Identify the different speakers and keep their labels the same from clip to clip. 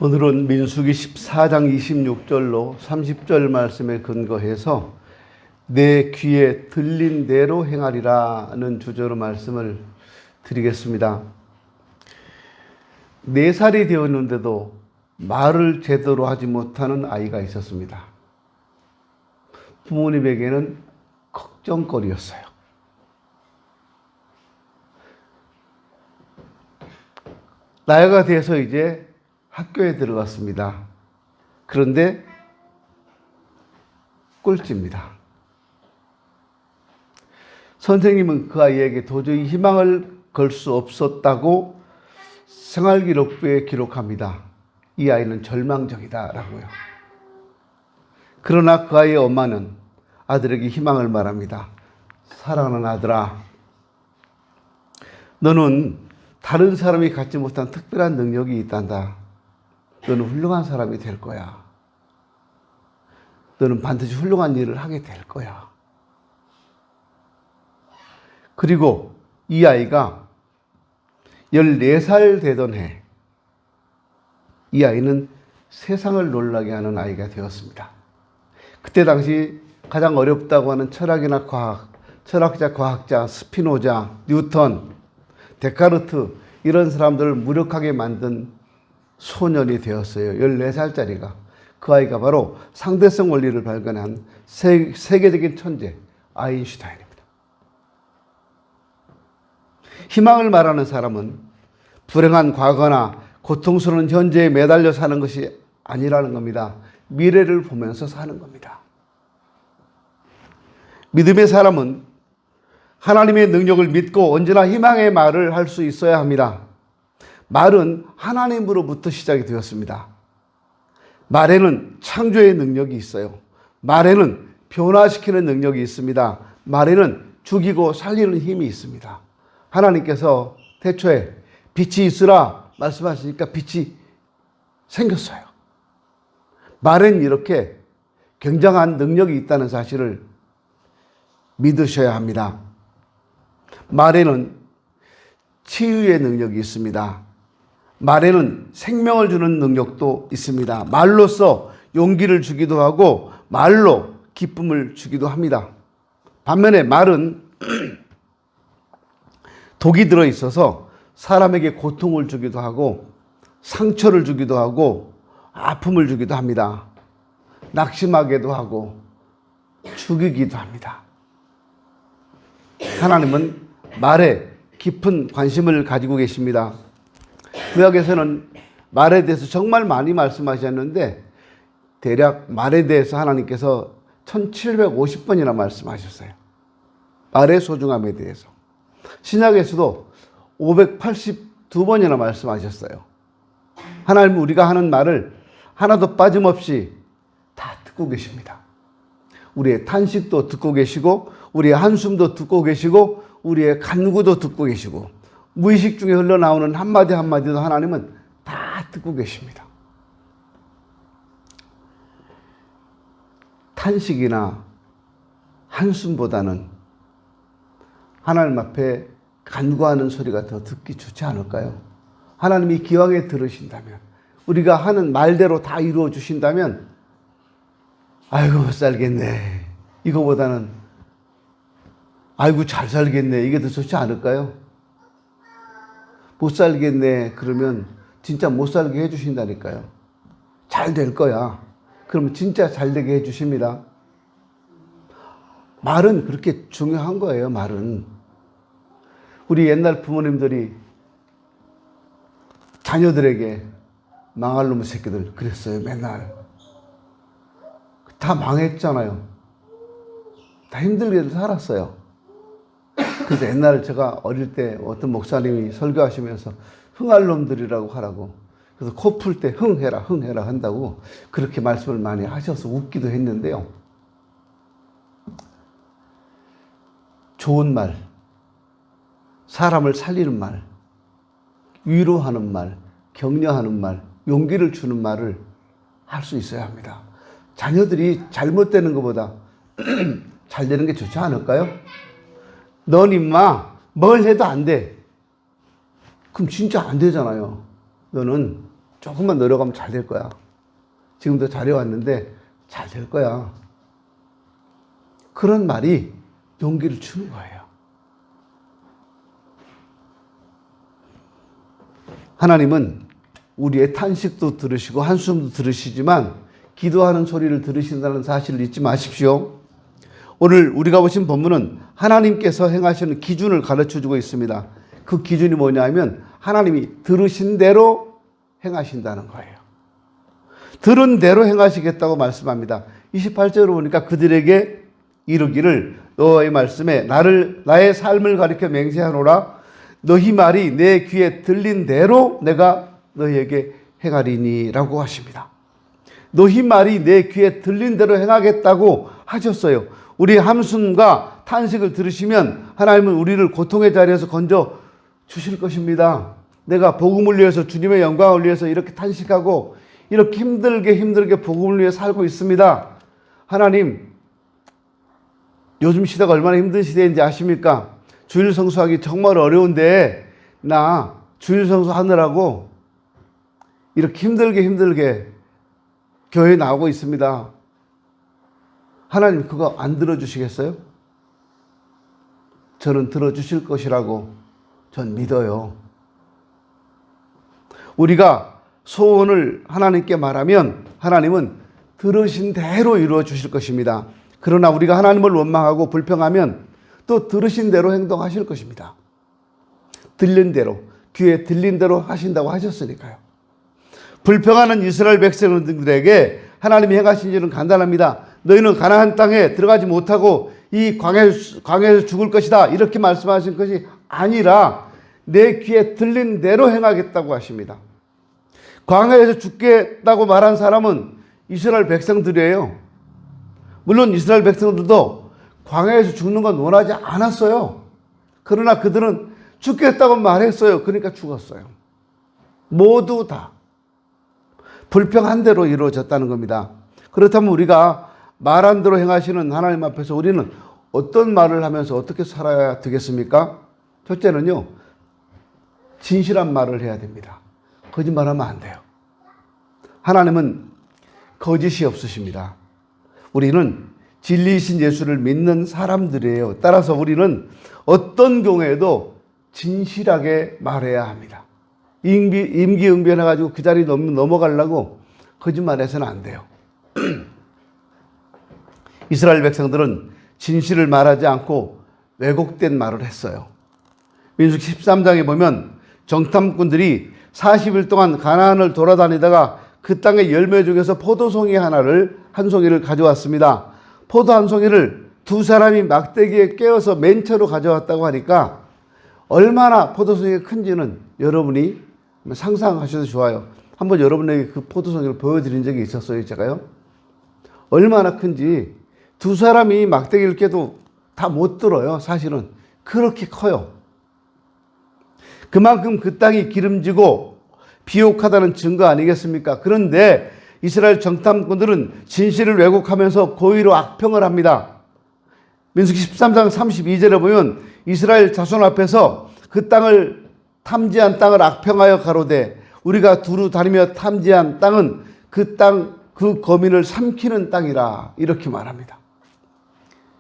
Speaker 1: 오늘은 민수기 14장 26절로 30절 말씀에 근거해서 내 귀에 들린 대로 행하리라는 주제로 말씀을 드리겠습니다. 4살이 되었는데도 말을 제대로 하지 못하는 아이가 있었습니다. 부모님에게는 걱정거리였어요. 나이가 돼서 이제 학교에 들어갔습니다. 그런데 꼴찌입니다. 선생님은 그 아이에게 도저히 희망을 걸 수 없었다고 생활기록부에 기록합니다. 이 아이는 절망적이다라고요. 그러나 그 아이의 엄마는 아들에게 희망을 말합니다. 사랑하는 아들아, 너는 다른 사람이 갖지 못한 특별한 능력이 있단다. 너는 훌륭한 사람이 될 거야. 너는 반드시 훌륭한 일을 하게 될 거야. 그리고 이 아이가 14살 되던 해, 이 아이는 세상을 놀라게 하는 아이가 되었습니다. 그때 당시 가장 어렵다고 하는 철학이나 과학, 철학자, 과학자, 스피노자, 뉴턴, 데카르트 이런 사람들을 무력하게 만든 소년이 되었어요. 14살짜리가. 그 아이가 바로 상대성 원리를 발견한 세계적인 천재 아인슈타인입니다. 희망을 말하는 사람은 불행한 과거나 고통스러운 현재에 매달려 사는 것이 아니라는 겁니다. 미래를 보면서 사는 겁니다. 믿음의 사람은 하나님의 능력을 믿고 언제나 희망의 말을 할 수 있어야 합니다. 말은 하나님으로부터 시작이 되었습니다. 말에는 창조의 능력이 있어요. 말에는 변화시키는 능력이 있습니다. 말에는 죽이고 살리는 힘이 있습니다. 하나님께서 태초에 빛이 있으라 말씀하시니까 빛이 생겼어요. 말엔 이렇게 굉장한 능력이 있다는 사실을 믿으셔야 합니다. 말에는 치유의 능력이 있습니다. 말에는 생명을 주는 능력도 있습니다. 말로써 용기를 주기도 하고 말로 기쁨을 주기도 합니다. 반면에 말은 독이 들어있어서 사람에게 고통을 주기도 하고 상처를 주기도 하고 아픔을 주기도 합니다. 낙심하게도 하고 죽이기도 합니다. 하나님은 말에 깊은 관심을 가지고 계십니다. 구약에서는 말에 대해서 정말 많이 말씀하셨는데 대략 말에 대해서 하나님께서 1750번이나 말씀하셨어요. 말의 소중함에 대해서. 신약에서도 582번이나 말씀하셨어요. 하나님은 우리가 하는 말을 하나도 빠짐없이 다 듣고 계십니다. 우리의 탄식도 듣고 계시고 우리의 한숨도 듣고 계시고 우리의 간구도 듣고 계시고 무의식 중에 흘러나오는 한마디 한마디도 하나님은 다 듣고 계십니다. 탄식이나 한숨보다는 하나님 앞에 간구하는 소리가 더 듣기 좋지 않을까요? 하나님이 기왕에 들으신다면, 우리가 하는 말대로 다 이루어 주신다면, 아이고 못 살겠네, 이거보다는 아이고 잘 살겠네, 이게 더 좋지 않을까요? 못 살겠네 그러면 진짜 못 살게 해주신다니까요. 잘 될 거야. 그러면 진짜 잘 되게 해주십니다. 말은 그렇게 중요한 거예요. 말은. 우리 옛날 부모님들이 자녀들에게 망할 놈의 새끼들 그랬어요. 맨날. 다 망했잖아요. 다 힘들게 살았어요. 그래서 옛날에 제가 어릴 때 어떤 목사님이 설교하시면서 흥할 놈들이라고 하라고, 그래서 코 풀 때 흥해라 흥해라 한다고 그렇게 말씀을 많이 하셔서 웃기도 했는데요. 좋은 말, 사람을 살리는 말, 위로하는 말, 격려하는 말, 용기를 주는 말을 할 수 있어야 합니다. 자녀들이 잘못되는 것보다 잘 되는 게 좋지 않을까요? 넌 임마 뭘 해도 안 돼. 그럼 진짜 안 되잖아요. 너는 조금만 노력하면 잘 될 거야. 지금도 잘해왔는데 잘 될 거야. 그런 말이 용기를 주는 거예요. 하나님은 우리의 탄식도 들으시고 한숨도 들으시지만 기도하는 소리를 들으신다는 사실을 잊지 마십시오. 오늘 우리가 보신 본문은 하나님께서 행하시는 기준을 가르쳐주고 있습니다. 그 기준이 뭐냐 하면 하나님이 들으신 대로 행하신다는 거예요. 들은 대로 행하시겠다고 말씀합니다. 28절로 보니까 그들에게 이르기를 너의 말씀에 나의 삶을 가리켜 맹세하노라. 너희 말이 내 귀에 들린 대로 내가 너희에게 행하리니 라고 하십니다. 너희 말이 내 귀에 들린 대로 행하겠다고 하셨어요. 우리 함숨과 탄식을 들으시면 하나님은 우리를 고통의 자리에서 건져 주실 것입니다. 내가 복음을 위해서 주님의 영광을 위해서 이렇게 탄식하고 이렇게 힘들게 복음을 위해 살고 있습니다. 하나님, 요즘 시대가 얼마나 힘든 시대인지 아십니까? 주일 성수하기 정말 어려운데 나 주일 성수하느라고 이렇게 힘들게 교회에 나오고 있습니다. 하나님 그거 안 들어주시겠어요? 저는 들어주실 것이라고 전 믿어요. 우리가 소원을 하나님께 말하면 하나님은 들으신 대로 이루어 주실 것입니다. 그러나 우리가 하나님을 원망하고 불평하면 또 들으신 대로 행동하실 것입니다. 들린 대로, 귀에 들린 대로 하신다고 하셨으니까요. 불평하는 이스라엘 백성들에게 하나님이 행하신 일은 간단합니다. 너희는 가나안 땅에 들어가지 못하고 이 광야에서 죽을 것이다. 이렇게 말씀하신 것이 아니라 내 귀에 들린 대로 행하겠다고 하십니다. 광야에서 죽겠다고 말한 사람은 이스라엘 백성들이에요. 물론 이스라엘 백성들도 광야에서 죽는 건 원하지 않았어요. 그러나 그들은 죽겠다고 말했어요. 그러니까 죽었어요. 모두 다 불평한 대로 이루어졌다는 겁니다. 그렇다면 우리가 말한 대로 행하시는 하나님 앞에서 우리는 어떤 말을 하면서 어떻게 살아야 되겠습니까? 첫째는요, 진실한 말을 해야 됩니다. 거짓말하면 안 돼요. 하나님은 거짓이 없으십니다. 우리는 진리이신 예수를 믿는 사람들이에요. 따라서 우리는 어떤 경우에도 진실하게 말해야 합니다. 임기응변해가지고 그 자리 넘어가려고 거짓말해서는 안 돼요. 이스라엘 백성들은 진실을 말하지 않고 왜곡된 말을 했어요. 민수기 13장에 보면 정탐꾼들이 40일 동안 가나안을 돌아다니다가 그 땅의 열매 중에서 포도송이 한 송이를 가져왔습니다. 포도 한 송이를 두 사람이 막대기에 깨어서 맨처로 가져왔다고 하니까 얼마나 포도송이가 큰지는 여러분이 상상하셔도 좋아요. 한번 여러분에게 그 포도송이를 보여드린 적이 있었어요, 제가요. 얼마나 큰지 두 사람이 막대기를 깨도 다 못 들어요, 사실은. 그렇게 커요. 그만큼 그 땅이 기름지고 비옥하다는 증거 아니겠습니까? 그런데 이스라엘 정탐꾼들은 진실을 왜곡하면서 고의로 악평을 합니다. 민수기 13장 32절에 보면 이스라엘 자손 앞에서 그 땅을 탐지한 땅을 악평하여 가로되 우리가 두루 다니며 탐지한 땅은 그 땅, 그 거민을 삼키는 땅이라 이렇게 말합니다.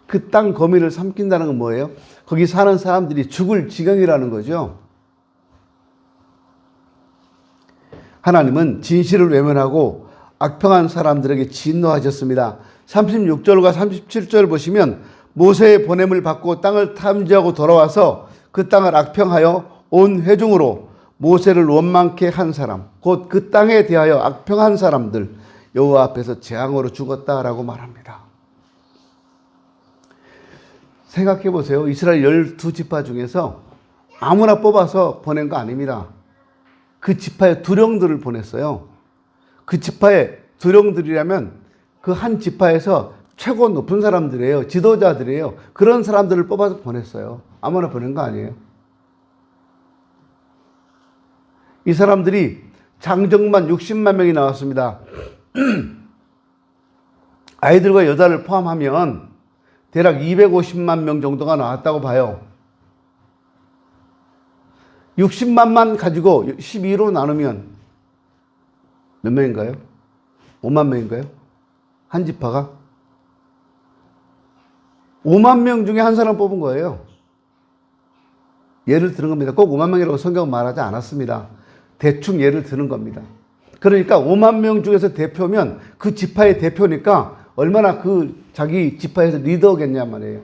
Speaker 1: 그 땅 거민을 삼킨다는 건 뭐예요? 거기 사는 사람들이 죽을 지경이라는 거죠. 하나님은 진실을 외면하고 악평한 사람들에게 진노하셨습니다. 36절과 37절 보시면 모세의 보냄을 받고 땅을 탐지하고 돌아와서 그 땅을 악평하여 온 회중으로 모세를 원망케 한 사람, 곧 그 땅에 대하여 악평한 사람들 여호와 앞에서 재앙으로 죽었다라고 말합니다. 생각해 보세요. 이스라엘 12지파 중에서 아무나 뽑아서 보낸 거 아닙니다. 그 지파의 두령들을 보냈어요. 그 지파의 두령들이라면 그 한 지파에서 최고 높은 사람들이에요. 지도자들이에요. 그런 사람들을 뽑아서 보냈어요. 아무나 보낸 거 아니에요. 이 사람들이 장정만 60만 명이 나왔습니다. 아이들과 여자를 포함하면 대략 250만 명 정도가 나왔다고 봐요. 60만만 가지고 12로 나누면 몇 명인가요? 5만 명인가요? 한 지파가? 5만 명 중에 한 사람 뽑은 거예요. 예를 드는 겁니다. 꼭 5만 명이라고 성경은 말하지 않았습니다. 대충 예를 드는 겁니다. 그러니까 5만 명 중에서 대표면 그 지파의 대표니까 얼마나 그 자기 지파에서 리더겠냐 말이에요.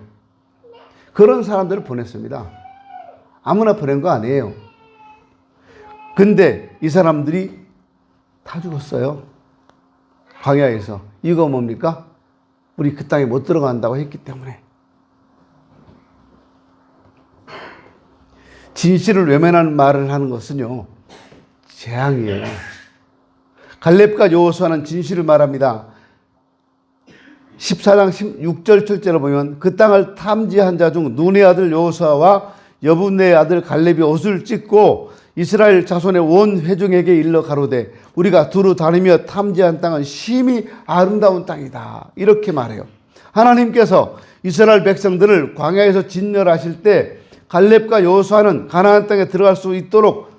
Speaker 1: 그런 사람들을 보냈습니다. 아무나 보낸 거 아니에요. 근데 이 사람들이 다 죽었어요. 광야에서. 이거 뭡니까? 우리 그 땅에 못 들어간다고 했기 때문에. 진실을 외면하는 말을 하는 것은요, 재앙이에요. 갈렙과 여호수아는 진실을 말합니다. 14장 16절 7절을 보면 그 땅을 탐지한 자 중 눈의 아들 여호수아와 여분의 아들 갈렙이 옷을 찢고 이스라엘 자손의 온 회중에게 일러 가로되 우리가 두루 다니며 탐지한 땅은 심히 아름다운 땅이다. 이렇게 말해요. 하나님께서 이스라엘 백성들을 광야에서 진멸하실 때 갈렙과 여호수아는 가나안 땅에 들어갈 수 있도록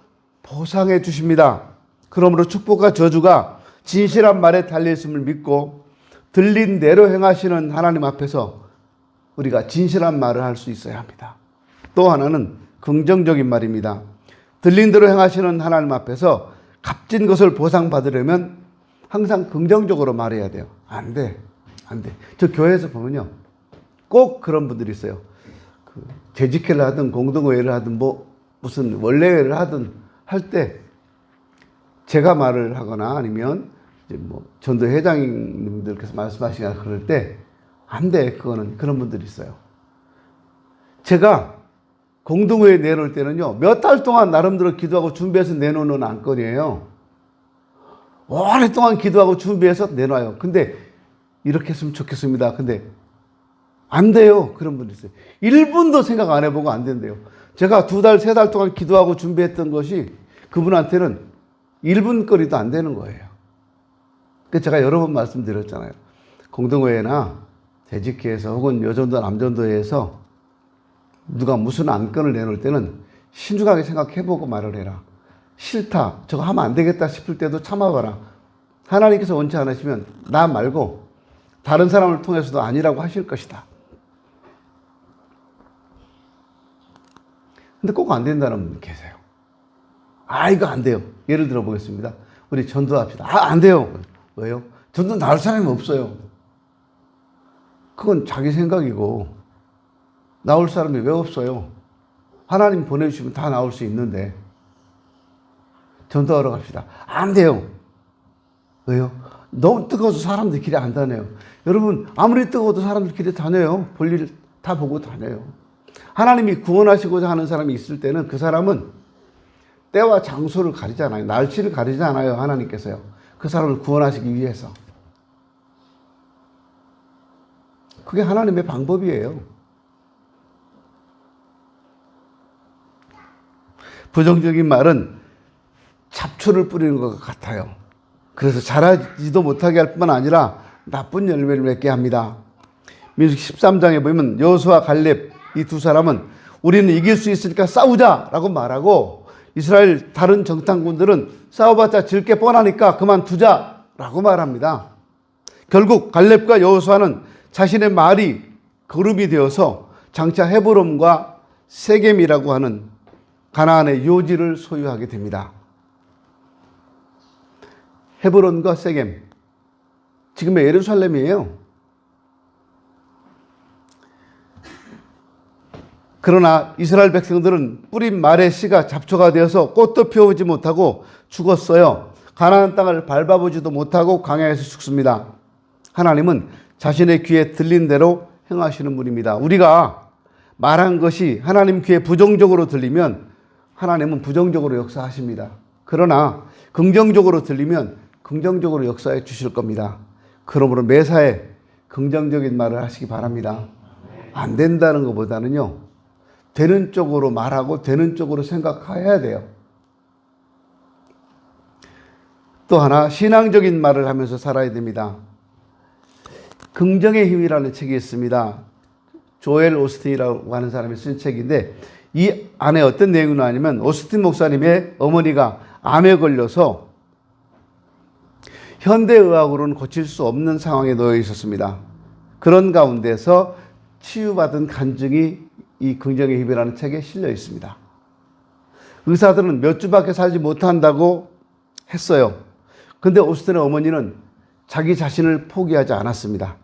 Speaker 1: 보상해 주십니다. 그러므로 축복과 저주가 진실한 말에 달려있음을 믿고 들린 대로 행하시는 하나님 앞에서 우리가 진실한 말을 할 수 있어야 합니다. 또 하나는 긍정적인 말입니다. 들린 대로 행하시는 하나님 앞에서 값진 것을 보상받으려면 항상 긍정적으로 말해야 돼요. 안 돼. 안 돼. 저 교회에서 보면요. 꼭 그런 분들이 있어요. 재직회를 하든 공동회를 하든 무슨 원래회를 하든 할 때 제가 말을 하거나 아니면 이제 전도회장님들께서 말씀하시거나 그럴 때 안 돼. 그거는 그런 분들이 있어요. 제가 공동회에 내놓을 때는요, 몇 달 동안 나름대로 기도하고 준비해서 내놓는 안건이에요. 오랫동안 기도하고 준비해서 내놔요. 근데 이렇게 했으면 좋겠습니다. 근데 안 돼요. 그런 분이 있어요. 1분도 생각 안 해보고 안 된대요. 제가 2달, 3달 동안 기도하고 준비했던 것이 그분한테는 1분 거리도 안 되는 거예요. 그래서 제가 여러 번 말씀드렸잖아요. 공동회나 재직회에서 혹은 여전도, 남전도회에서 누가 무슨 안건을 내놓을 때는 신중하게 생각해보고 말을 해라. 싫다, 저거 하면 안 되겠다 싶을 때도 참아봐라. 하나님께서 원치 않으시면 나 말고 다른 사람을 통해서도 아니라고 하실 것이다. 근데 꼭 안 된다는 분 계세요. 이거 안 돼요. 예를 들어 보겠습니다. 우리 전도합시다. 안 돼요. 왜요? 전도 나올 사람이 없어요. 그건 자기 생각이고 나올 사람이 왜 없어요? 하나님 보내주시면 다 나올 수 있는데 전도하러 갑시다. 안 돼요. 왜요? 너무 뜨거워서 사람들 길에 안 다녀요. 여러분, 아무리 뜨거워도 사람들 길에 다녀요. 볼일 다 보고 다녀요. 하나님이 구원하시고자 하는 사람이 있을 때는 그 사람은 때와 장소를 가리지 않아요. 날씨를 가리지 않아요. 하나님께서요. 그 사람을 구원하시기 위해서. 그게 하나님의 방법이에요. 부정적인 말은 잡초를 뿌리는 것 같아요. 그래서 자라지도 못하게 할 뿐만 아니라 나쁜 열매를 맺게 합니다. 민수기 13장에 보면 여호수아 갈렙 이 두 사람은 우리는 이길 수 있으니까 싸우자라고 말하고 이스라엘 다른 정탐꾼들은 싸워봤자 질 게 뻔하니까 그만두자라고 말합니다. 결국 갈렙과 여호수아는 자신의 말이 거름이 되어서 장차 헤브론과 세겜이라고 하는 가나안의 요지를 소유하게 됩니다. 헤브론과 세겜, 지금의 예루살렘이에요. 그러나 이스라엘 백성들은 뿌린 말의 씨가 잡초가 되어서 꽃도 피우지 못하고 죽었어요. 가나안 땅을 밟아보지도 못하고 광야에서 죽습니다. 하나님은 자신의 귀에 들린 대로 행하시는 분입니다. 우리가 말한 것이 하나님 귀에 부정적으로 들리면 하나님은 부정적으로 역사하십니다. 그러나 긍정적으로 들리면 긍정적으로 역사해 주실 겁니다. 그러므로 매사에 긍정적인 말을 하시기 바랍니다. 안 된다는 것보다는요, 되는 쪽으로 말하고 되는 쪽으로 생각해야 돼요. 또 하나, 신앙적인 말을 하면서 살아야 됩니다. 긍정의 힘이라는 책이 있습니다. 조엘 오스틴이라고 하는 사람이 쓴 책인데 이 안에 어떤 내용이 나냐면 오스틴 목사님의 어머니가 암에 걸려서 현대의학으로는 고칠 수 없는 상황에 놓여 있었습니다. 그런 가운데서 치유받은 간증이 이 긍정의 힘이라는 책에 실려 있습니다. 의사들은 몇 주밖에 살지 못한다고 했어요. 근데 오스틴의 어머니는 자기 자신을 포기하지 않았습니다.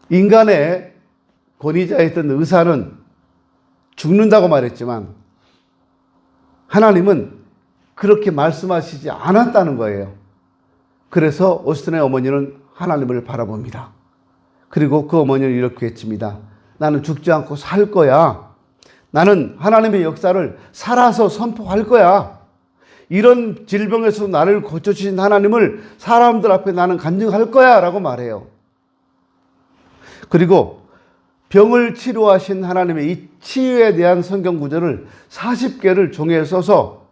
Speaker 1: 인간의 권위자였던 의사는 죽는다고 말했지만 하나님은 그렇게 말씀하시지 않았다는 거예요. 그래서 오스틴의 어머니는 하나님을 바라봅니다. 그리고 그 어머니는 이렇게 외칩니다. 나는 죽지 않고 살 거야. 나는 하나님의 역사를 살아서 선포할 거야. 이런 질병에서 나를 고쳐주신 하나님을 사람들 앞에 나는 간증할 거야 라고 말해요. 그리고 병을 치료하신 하나님의 이 치유에 대한 성경 구절을 40개를 종이에 써서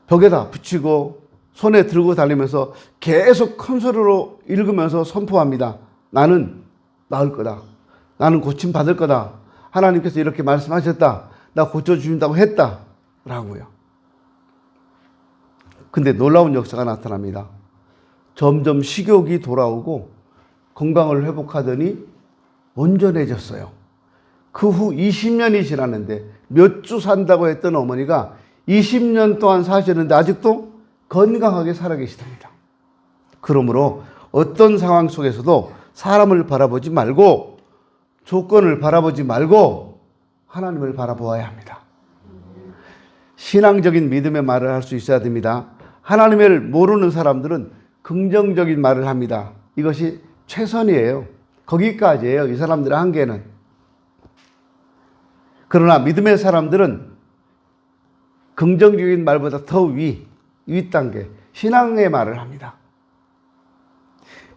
Speaker 1: 벽에다 붙이고 손에 들고 다니면서 계속 큰 소리로 읽으면서 선포합니다. 나는 나을 거다. 나는 고침받을 거다. 하나님께서 이렇게 말씀하셨다. 나 고쳐주신다고 했다. 라고요. 근데 놀라운 역사가 나타납니다. 점점 식욕이 돌아오고 건강을 회복하더니 온전해졌어요. 그 후 20년이 지났는데 몇 주 산다고 했던 어머니가 20년 동안 사셨는데 아직도 건강하게 살아계시답니다. 그러므로 어떤 상황 속에서도 사람을 바라보지 말고 조건을 바라보지 말고 하나님을 바라보아야 합니다. 신앙적인 믿음의 말을 할 수 있어야 됩니다. 하나님을 모르는 사람들은 긍정적인 말을 합니다. 이것이 최선이에요. 거기까지예요. 이 사람들의 한계는. 그러나 믿음의 사람들은 긍정적인 말보다 더 윗단계, 신앙의 말을 합니다.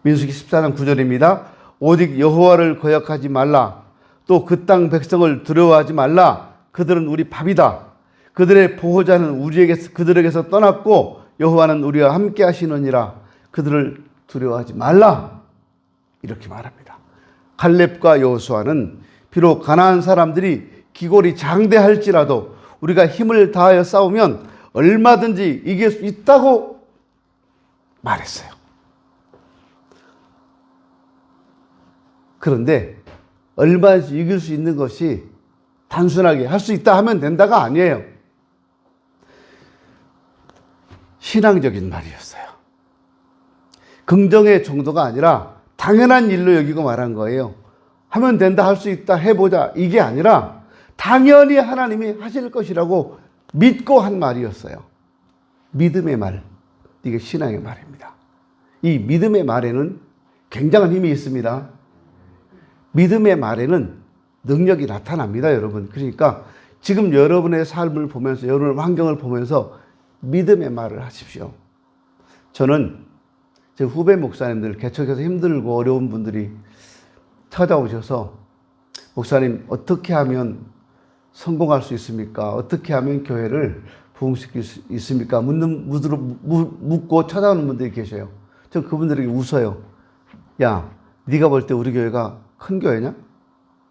Speaker 1: 민수기 14장 9절입니다. 오직 여호와를 거역하지 말라. 또 그 땅 백성을 두려워하지 말라. 그들은 우리 밥이다. 그들의 보호자는 그들에게서 떠났고 여호와는 우리와 함께 하시느니라. 그들을 두려워하지 말라. 이렇게 말합니다. 갈렙과 여호수아는 비록 가나안 사람들이 기골이 장대할지라도 우리가 힘을 다하여 싸우면 얼마든지 이길 수 있다고 말했어요. 그런데 얼마든지 이길 수 있는 것이 단순하게 할 수 있다 하면 된다가 아니에요. 신앙적인 말이었어요. 긍정의 정도가 아니라 당연한 일로 여기고 말한 거예요. 하면 된다, 할 수 있다, 해보자, 이게 아니라 당연히 하나님이 하실 것이라고 믿고 한 말이었어요. 믿음의 말, 이게 신앙의 말입니다. 이 믿음의 말에는 굉장한 힘이 있습니다. 믿음의 말에는 능력이 나타납니다, 여러분. 그러니까 지금 여러분의 삶을 보면서, 여러분의 환경을 보면서 믿음의 말을 하십시오. 저는 제 후배 목사님들, 개척해서 힘들고 어려운 분들이 찾아오셔서 목사님 어떻게 하면 성공할 수 있습니까? 어떻게 하면 교회를 부흥시킬 수 있습니까? 묻고 찾아오는 분들이 계셔요. 저 그분들에게 웃어요. 야, 네가 볼 때 우리 교회가 큰 교회냐?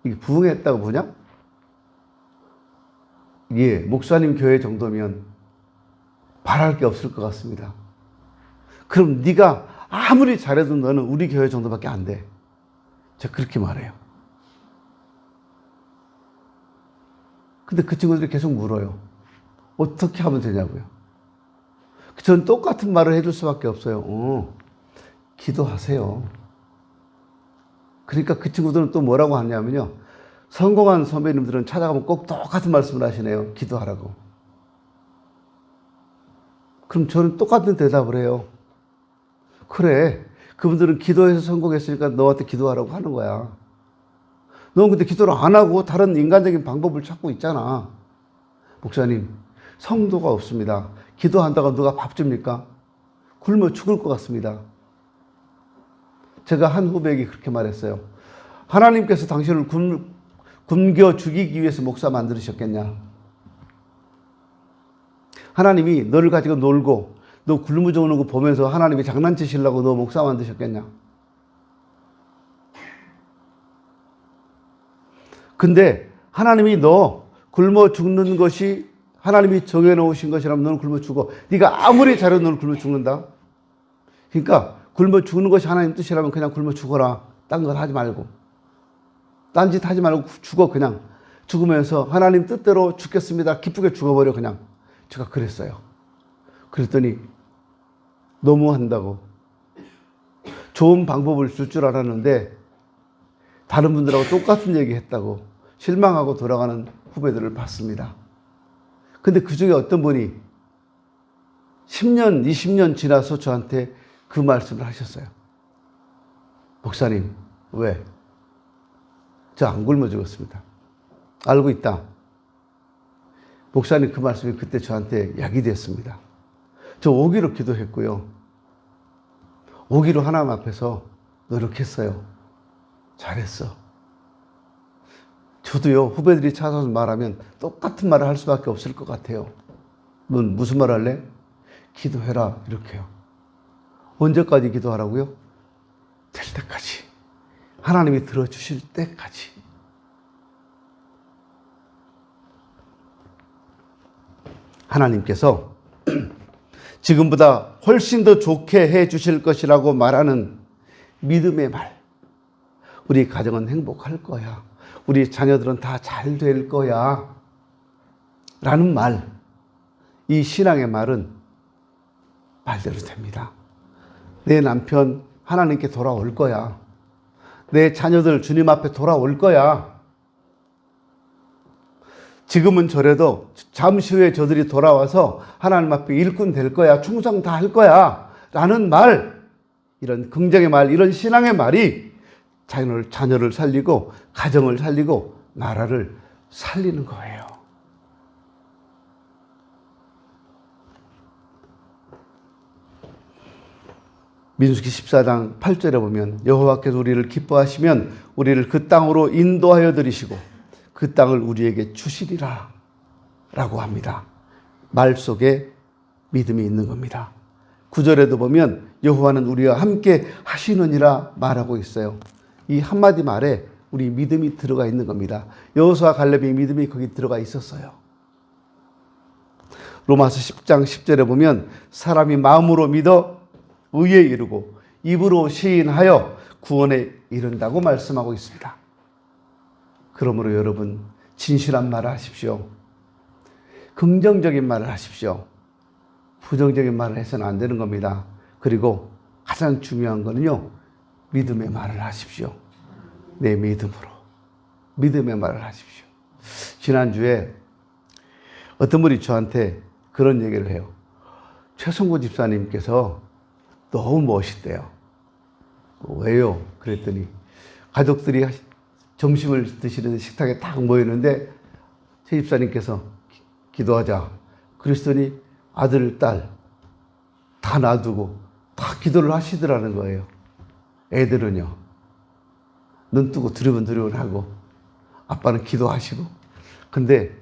Speaker 1: 이게 부흥했다고 보냐? 예, 목사님 교회 정도면 바랄 게 없을 것 같습니다. 그럼 네가 아무리 잘해도 너는 우리 교회 정도밖에 안 돼. 제가 그렇게 말해요. 근데 그 친구들이 계속 물어요. 어떻게 하면 되냐고요. 전 똑같은 말을 해줄 수밖에 없어요. 기도하세요. 그러니까 그 친구들은 또 뭐라고 하냐면요. 성공한 선배님들은 찾아가면 꼭 똑같은 말씀을 하시네요. 기도하라고. 그럼 저는 똑같은 대답을 해요. 그래, 그분들은 기도해서 성공했으니까 너한테 기도하라고 하는 거야. 넌 근데 기도를 안 하고 다른 인간적인 방법을 찾고 있잖아. 목사님, 성도가 없습니다. 기도한다고 누가 밥 줍니까? 굶어 죽을 것 같습니다. 제가 한 후배에게 그렇게 말했어요. 하나님께서 당신을 굶겨 죽이기 위해서 목사 만드셨겠냐? 하나님이 너를 가지고 놀고 너 굶어 죽는 거 보면서 하나님이 장난치시려고 너 목사 만드셨겠냐? 근데 하나님이 너 굶어 죽는 것이 하나님이 정해놓으신 것이라면 너는 굶어 죽어. 네가 아무리 잘해도 너는 굶어 죽는다. 그러니까 굶어 죽는 것이 하나님 뜻이라면 그냥 굶어 죽어라. 딴 걸 하지 말고. 딴짓 하지 말고 죽어. 그냥 죽으면서 하나님 뜻대로 죽겠습니다. 기쁘게 죽어버려. 그냥. 제가 그랬어요. 그랬더니 너무한다고 좋은 방법을 줄 줄 알았는데 다른 분들하고 똑같은 얘기 했다고 실망하고 돌아가는 후배들을 봤습니다. 근데 그 중에 어떤 분이 10년, 20년 지나서 저한테 그 말씀을 하셨어요. 목사님, 왜? 저 안 굶어 죽었습니다. 알고 있다. 목사님 그 말씀이 그때 저한테 약이 됐습니다. 저 오기로 기도했고요. 오기로 하나님 앞에서 노력했어요. 잘했어. 저도요, 후배들이 찾아서 말하면 똑같은 말을 할 수밖에 없을 것 같아요. 넌 무슨 말 할래? 기도해라. 이렇게요. 언제까지 기도하라고요? 될 때까지. 하나님이 들어주실 때까지. 하나님께서 지금보다 훨씬 더 좋게 해 주실 것이라고 말하는 믿음의 말. 우리 가정은 행복할 거야. 우리 자녀들은 다 잘 될 거야. 라는 말. 이 신앙의 말은 말대로 됩니다. 내 남편 하나님께 돌아올 거야. 내 자녀들 주님 앞에 돌아올 거야. 지금은 저래도 잠시 후에 저들이 돌아와서 하나님 앞에 일꾼 될 거야. 충성 다 할 거야. 라는 말, 이런 긍정의 말, 이런 신앙의 말이 자녀를 살리고 가정을 살리고 나라를 살리는 거예요. 민수기 14장 8절에 보면 여호와께서 우리를 기뻐하시면 우리를 그 땅으로 인도하여 들이시고 그 땅을 우리에게 주시리라 라고 합니다. 말 속에 믿음이 있는 겁니다. 9절에도 보면 여호와는 우리와 함께 하시느니라 말하고 있어요. 이 한마디 말에 우리 믿음이 들어가 있는 겁니다. 여호수아 갈렙의 믿음이 거기 들어가 있었어요. 로마서 10장 10절에 보면 사람이 마음으로 믿어 의에 이르고 입으로 시인하여 구원에 이른다고 말씀하고 있습니다. 그러므로 여러분 진실한 말을 하십시오. 긍정적인 말을 하십시오. 부정적인 말을 해서는 안 되는 겁니다. 그리고 가장 중요한 거는요, 믿음의 말을 하십시오. 내 믿음으로 믿음의 말을 하십시오. 지난주에 어떤 분이 저한테 그런 얘기를 해요. 최성구 집사님께서 너무 멋있대요. 왜요? 그랬더니 가족들이 점심을 드시는 식탁에 딱 모이는데 최 집사님께서 기도하자 그랬더니 아들, 딸 다 놔두고 다 기도를 하시더라는 거예요. 애들은요, 눈 뜨고 두리번두리번 하고 아빠는 기도하시고. 근데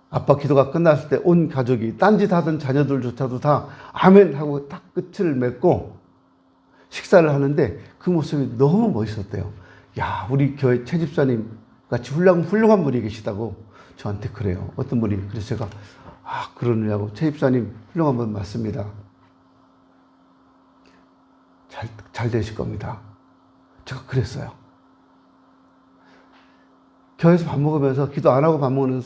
Speaker 1: 아빠 기도가 끝났을 때 온 가족이 딴짓하던 자녀들조차도 다 아멘 하고 딱 끝을 맺고 식사를 하는데 그 모습이 너무 멋있었대요. 야, 우리 교회 최 집사님 같이 훌륭한 분이 계시다고 저한테 그래요. 어떤 분이. 그래서 제가 그러느냐고. 최 집사님 훌륭한 분 맞습니다. 잘 되실 겁니다. 제가 그랬어요. 교회에서 밥 먹으면서 기도 안 하고 밥 먹는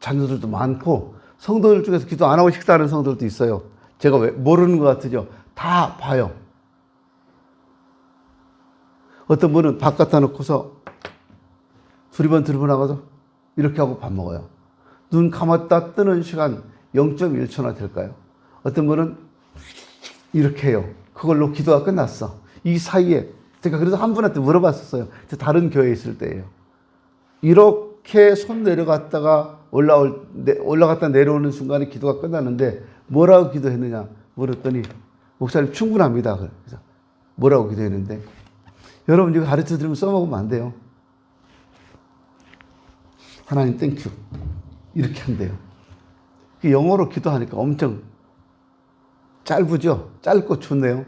Speaker 1: 자녀들도 많고 성도들 중에서 기도 안 하고 식사하는 성도들도 있어요. 제가 왜 모르는 것 같으죠? 다 봐요. 어떤 분은 밥 갖다 놓고서 두리번 하고서 이렇게 하고 밥 먹어요. 눈 감았다 뜨는 시간 0.1초나 될까요? 어떤 분은 이렇게 해요. 그걸로 기도가 끝났어. 이 사이에 제가 그래서 한 분한테 물어봤었어요. 다른 교회에 있을 때예요. 이렇게 손 내려갔다가 올라갔다 내려오는 순간에 기도가 끝났는데 뭐라고 기도했느냐 물었더니 목사님 충분합니다. 그래서 뭐라고 기도했는데 여러분 이거 가르쳐 드리면 써먹으면 안 돼요. 하나님 땡큐 이렇게 한대요. 영어로 기도하니까 엄청 짧죠? 짧고 좋네요.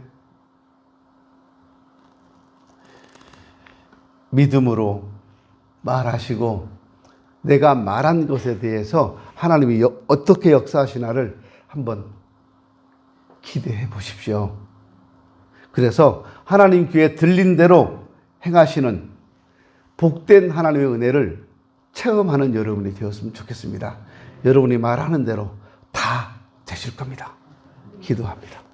Speaker 1: 믿음으로 말하시고 내가 말한 것에 대해서 하나님이 어떻게 역사하시나를 한번 기대해 보십시오. 그래서 하나님 귀에 들린 대로 행하시는 복된 하나님의 은혜를 체험하는 여러분이 되었으면 좋겠습니다. 여러분이 말하는 대로 다 되실 겁니다. 기도합니다.